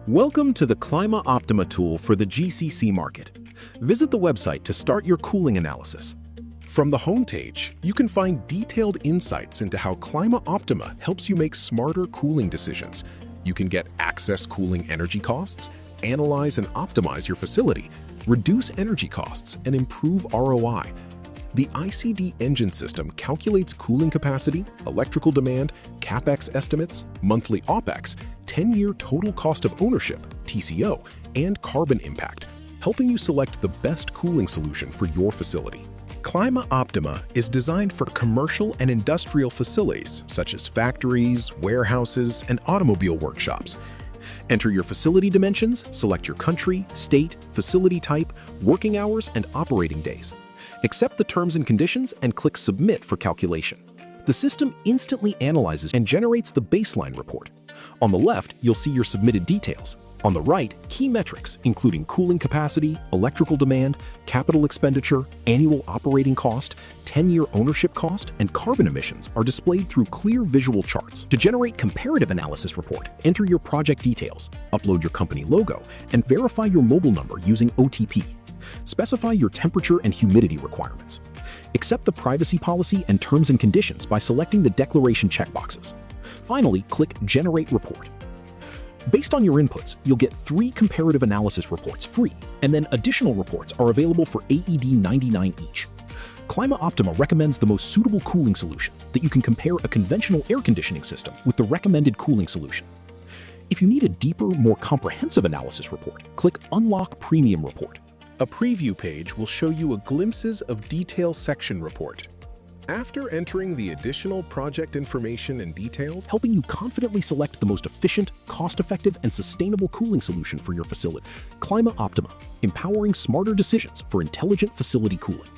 Welcome to the Clima Optima tool for the GCC market. Visit the website to start your cooling analysis. From the homepage, you can find detailed insights into how Clima Optima helps you make smarter cooling decisions. You can get access cooling energy costs, analyze and optimize your facility, reduce energy costs, and improve ROI. The ICD engine system calculates cooling capacity, electrical demand, CapEx estimates, monthly OpEx, 10-year total cost of ownership, TCO, and carbon impact, helping you select the best cooling solution for your facility. Clima Optima is designed for commercial and industrial facilities such as factories, warehouses, and automobile workshops. Enter your facility dimensions, select your country, state, facility type, working hours, and operating days. Accept the terms and conditions and click Submit for calculation. The system instantly analyzes and generates the baseline report. On the left, you'll see your submitted details. On the right, key metrics, including cooling capacity, electrical demand, capital expenditure, annual operating cost, 10-year ownership cost, and carbon emissions are displayed through clear visual charts. To generate comparative analysis report, enter your project details, upload your company logo, and verify your mobile number using OTP. Specify your temperature and humidity requirements. Accept the privacy policy and terms and conditions by selecting the declaration checkboxes. Finally, click Generate Report. Based on your inputs, you'll get 3 comparative analysis reports free, and then additional reports are available for AED 99 each. Clima Optima recommends the most suitable cooling solution that you can compare a conventional air conditioning system with the recommended cooling solution. If you need a deeper, more comprehensive analysis report, click Unlock Premium Report. A preview page will show you a glimpses of detail section report. After entering the additional project information and details, Helping you confidently select the most efficient, cost-effective, and sustainable cooling solution for your facility. Clima Optima, empowering smarter decisions for intelligent facility cooling.